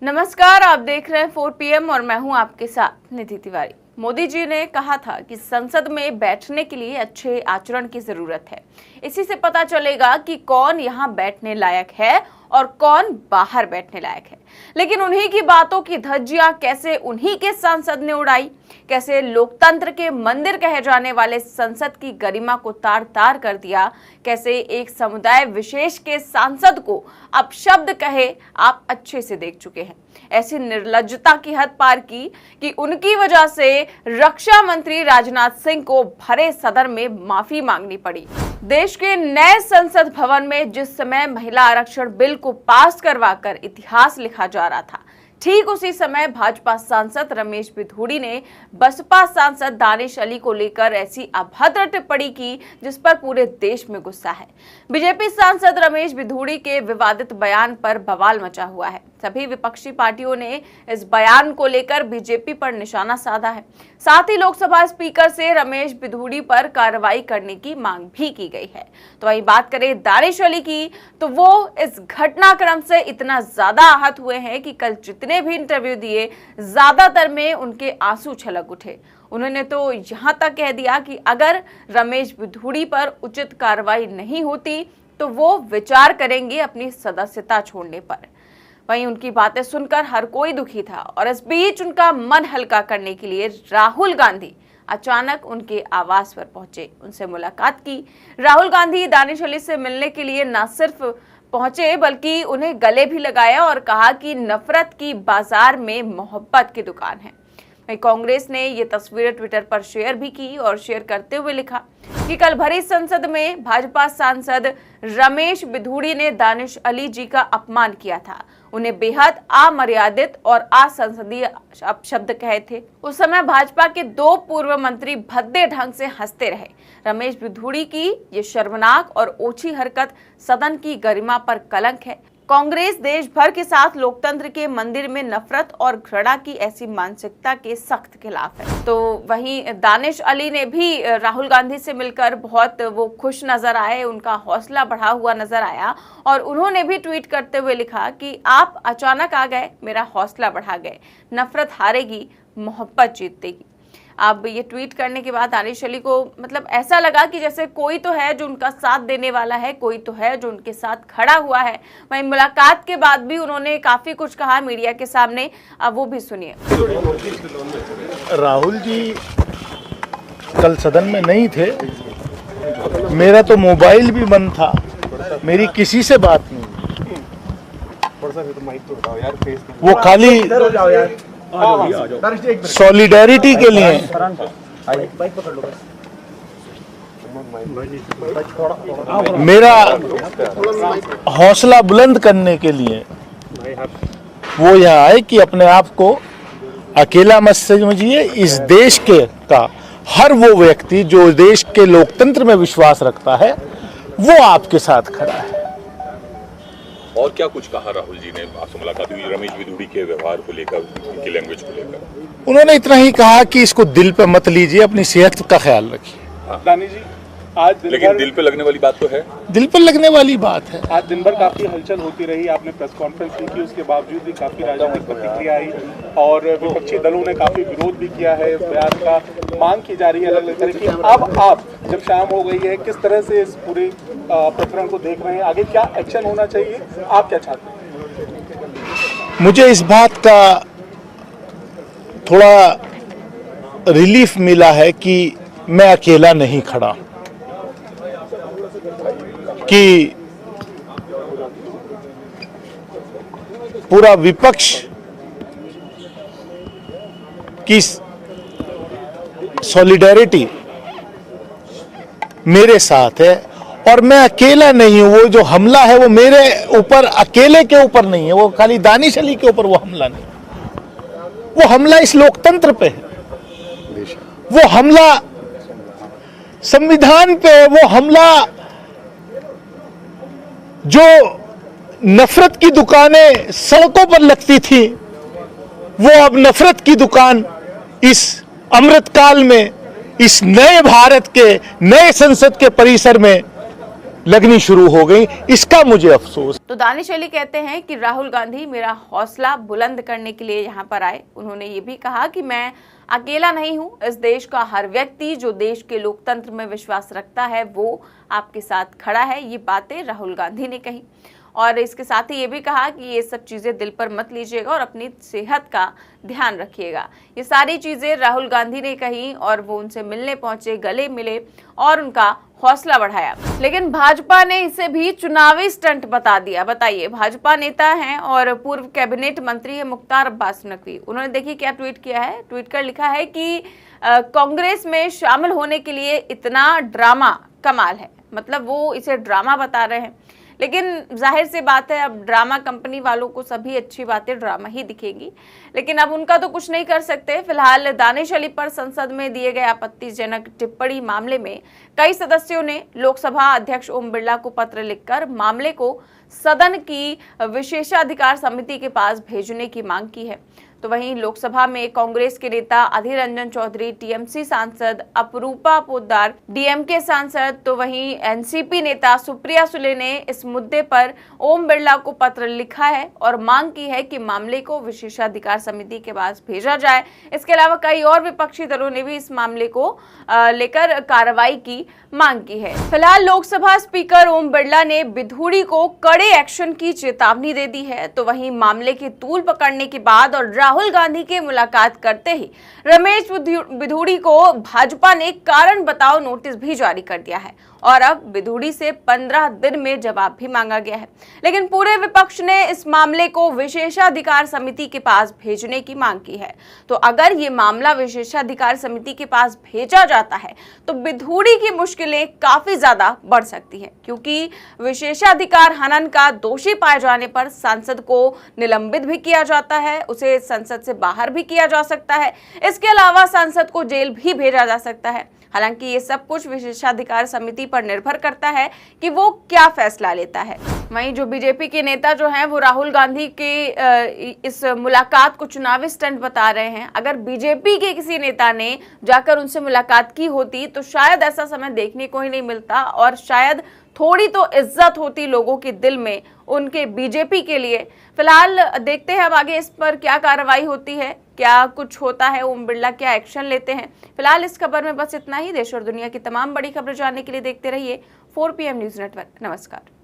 नमस्कार, आप देख रहे हैं 4 PM और मैं हूं आपके साथ निधि तिवारी। मोदी जी ने कहा था कि संसद में बैठने के लिए अच्छे आचरण की जरूरत है। इसी से पता चलेगा कि कौन यहां बैठने लायक है और कौन बाहर बैठने लायक है। लेकिन उन्हीं की बातों की धज्जियां कैसे उन्हीं के सांसद ने उड़ाई, कैसे लोकतंत्र के मंदिर कहे जाने वाले संसद की गरिमा को तार तार कर दिया, कैसे एक समुदाय विशेष के सांसद को अपशब्द कहे, आप अच्छे से देख चुके हैं। ऐसी निर्लज्जता की हद पार की कि उनकी वजह से रक्षा मंत्री राजनाथ सिंह को भरे सदन में माफी मांगनी पड़ी। देश के नए संसद भवन में जिस समय महिला आरक्षण बिल को पास करवाकर इतिहास लिखा जा रहा था, ठीक उसी समय भाजपा सांसद रमेश बिधूड़ी ने बसपा सांसद दानिश अली को लेकर ऐसी अभद्र टिप्पणी की जिस पर पूरे देश में गुस्सा है। बीजेपी सांसद रमेश बिधूड़ी के विवादित बयान पर बवाल मचा हुआ है। सभी विपक्षी पार्टियों ने इस बयान को लेकर बीजेपी पर निशाना साधा है। साथ ही लोकसभा स्पीकर से रमेश बिधूड़ी पर कार्रवाई करने की मांग भी की गई है। तो वहीं बात करें दानिश अली की, तो वो इस घटनाक्रम से इतना ज्यादा आहत हुए हैं कि कल जितने भी इंटरव्यू दिए, ज्यादातर में उनके आंसू छलक उठे। उन्होंने तो यहां तक कह दिया कि अगर रमेश बिधूड़ी पर उचित कार्रवाई नहीं होती तो वो विचार करेंगे अपनी सदस्यता छोड़ने पर। वहीं उनकी बातें सुनकर हर कोई दुखी था और इस बीच उनका मन हल्का करने के लिए राहुल गांधी अचानक उनके आवास पर पहुंचे, उनसे मुलाकात की। राहुल गांधी दानिश अली से मिलने के लिए न सिर्फ पहुंचे बल्कि उन्हें गले भी लगाया और कहा कि नफरत की बाजार में मोहब्बत की दुकान है। कांग्रेस ने ये तस्वीरें ट्विटर पर शेयर भी की और शेयर करते हुए लिखा कि कल भरी संसद में भाजपा सांसद रमेश बिधूड़ी ने दानिश अली जी का अपमान किया था, उन्हें बेहद अमर्यादित और असंसदीय अपशब्द कहे थे। उस समय भाजपा के 2 पूर्व मंत्री भद्दे ढंग से हंसते रहे। रमेश बिधूड़ी की ये शर्मनाक और ओछी हरकत सदन की गरिमा पर कलंक है। कांग्रेस देश भर के साथ लोकतंत्र के मंदिर में नफरत और घृणा की ऐसी मानसिकता के सख्त खिलाफ है। तो वहीं दानिश अली ने भी राहुल गांधी से मिलकर बहुत वो खुश नजर आए, उनका हौसला बढ़ा हुआ नजर आया और उन्होंने भी ट्वीट करते हुए लिखा कि आप अचानक आ गए, मेरा हौसला बढ़ा गए, नफरत हारेगी, मोहब्बत जीतेगी। अब ये ट्वीट करने के बाद दानिश अली को मतलब ऐसा लगा कि जैसे कोई तो है जो उनका साथ देने वाला है, कोई तो है जो उनके साथ खड़ा हुआ है। वहीं मुलाकात के बाद भी उन्होंने काफी कुछ कहा मीडिया के सामने, अब वो भी सुनिए। राहुल जी कल सदन में नहीं थे, मेरा तो मोबाइल भी बंद था, मेरी किसी से बात नहीं। वो खाली सॉलिडेरिटी के लिए, मेरा हौसला बुलंद करने के लिए वो यहाँ आए कि अपने आप को अकेला मत समझिए। इस देश के का हर वो व्यक्ति जो देश के लोकतंत्र में विश्वास रखता है वो आपके साथ खड़ा है। और क्या कुछ कहा राहुल जी ने? आपसे मुलाकात हुई रमेश बिधूड़ी के व्यवहार को लेकर, उनकी लैंग्वेज को लेकर? उन्होंने इतना ही कहा कि इसको दिल पे मत लीजिए, अपनी सेहत का ख्याल रखिए। दानिश जी आज लेकिन दिल पे लगने वाली बात तो है, दिल पे लगने वाली बात है। आज दिन भर काफी हलचल होती रही, आपने प्रेस कॉन्फ्रेंस की, उसके बावजूद भी काफी राजनीतिक प्रतिक्रिया आई और विपक्षी दलों ने काफी विरोध भी किया है, इस बयान का मांग की जा रही है अलग अलग तरह की। अब आप जब शाम हो गई है, किस तरह से इस पूरे प्रकरण को देख रहे हैं? आगे क्या एक्शन होना चाहिए, आप क्या चाहते हैं? मुझे इस बात का थोड़ा रिलीफ मिला है कि मैं अकेला नहीं खड़ा, कि पूरा विपक्ष की सॉलिडेरिटी मेरे साथ है और मैं अकेला नहीं हूं। वो जो हमला है वो मेरे ऊपर अकेले के ऊपर नहीं है, वो खाली दानिश अली के ऊपर वो हमला नहीं, वो हमला इस लोकतंत्र पे है, वो हमला संविधान पे, वो हमला जो नफरत की दुकानें सड़कों पर लगती थी, वो अब नफरत की दुकान इस अमृतकाल में, इस नए भारत के नए संसद के परिसर में लगनी शुरू हो गई, इसका मुझे अफसोस। तो दानिश अली कहते हैं कि राहुल गांधी मेरा हौसला बुलंद करने के लिए यहाँ पर आए। उन्होंने ये भी कहा कि मैं अकेला नहीं हूँ, इस देश का हर व्यक्ति जो देश के लोकतंत्र में विश्वास रखता है वो आपके साथ खड़ा है। ये बातें राहुल गांधी ने कही और इसके साथ ही ये भी कहा कि ये सब चीज़ें दिल पर मत लीजिएगा और अपनी सेहत का ध्यान रखिएगा। ये सारी चीज़ें राहुल गांधी ने कही और वो उनसे मिलने पहुंचे, गले मिले और उनका हौसला बढ़ाया। लेकिन भाजपा ने इसे भी चुनावी स्टंट बता दिया। बताइए, भाजपा नेता हैं और पूर्व कैबिनेट मंत्री है मुख्तार अब्बास नकवी। उन्होंने देखिए क्या ट्वीट किया है। ट्वीट कर लिखा है कि कांग्रेस में शामिल होने के लिए इतना ड्रामा कमाल है। मतलब वो इसे ड्रामा बता रहे हैं, लेकिन जाहिर सी बात है अब ड्रामा कंपनी वालों को सभी अच्छी बातें ड्रामा ही दिखेगी, लेकिन अब उनका तो कुछ नहीं कर सकते। फिलहाल दानिश अली पर संसद में दिए गए आपत्तिजनक टिप्पणी मामले में कई सदस्यों ने लोकसभा अध्यक्ष ओम बिरला को पत्र लिखकर मामले को सदन की विशेषाधिकार समिति के पास भेजने की मांग की है। तो वहीं लोकसभा में कांग्रेस के नेता अधीर रंजन चौधरी, टीएमसी सांसद अपरूपा पोद्दार, डीएमके सांसद, तो वहीं एनसीपी नेता सुप्रिया सुले ने इस मुद्दे पर ओम बिरला को पत्र लिखा है और मांग की है कि मामले को विशेषाधिकार समिति के पास भेजा जाए। इसके अलावा कई और विपक्षी दलों ने भी इस मामले को लेकर कार्रवाई की मांग की है। फिलहाल लोकसभा स्पीकर ओम बिरला ने बिधूड़ी को कड़े एक्शन की चेतावनी दे दी है। तो वहीं मामले की तूल पकड़ने के बाद और राहुल गांधी के मुलाकात करते ही रमेश बिधूड़ी को भाजपा ने कारण बताओ नोटिस भी जारी कर दिया है और अब बिधूड़ी से 15 दिन में जवाब भी मांगा गया है। लेकिन पूरे विपक्ष ने इस मामले को विशेषाधिकार समिति के पास भेजने की मांग की है। तो अगर ये मामला विशेषाधिकार समिति के पास भेजा जाता है तो बिधूड़ी की मुश्किलें काफी ज्यादा बढ़ सकती हैं, क्योंकि विशेषाधिकार हनन का दोषी पाए जाने पर सांसद को निलंबित भी किया जाता है, उसे संसद से बाहर भी किया जा सकता है। इसके अलावा सांसद को जेल भी भेजा जा सकता है। हालांकि ये सब कुछ विशेषाधिकार समिति पर निर्भर करता है कि वो क्या फैसला लेता है। वहीं जो बीजेपी के नेता जो हैं वो राहुल गांधी के इस मुलाकात को चुनावी स्टंट बता रहे हैं। अगर बीजेपी के किसी नेता ने जाकर उनसे मुलाकात की होती तो शायद ऐसा समय देखने को ही नहीं मिलता और शायद थोड़ी तो इज्जत होती लोगों के दिल में उनके बीजेपी के लिए। फिलहाल देखते हैं अब आगे इस पर क्या कार्रवाई होती है, क्या कुछ होता है, ओम बिरला क्या एक्शन लेते हैं। फिलहाल इस खबर में बस इतना ही। देश और दुनिया की तमाम बड़ी खबरें जानने के लिए देखते रहिए 4 PM न्यूज़ नेटवर्क। नमस्कार।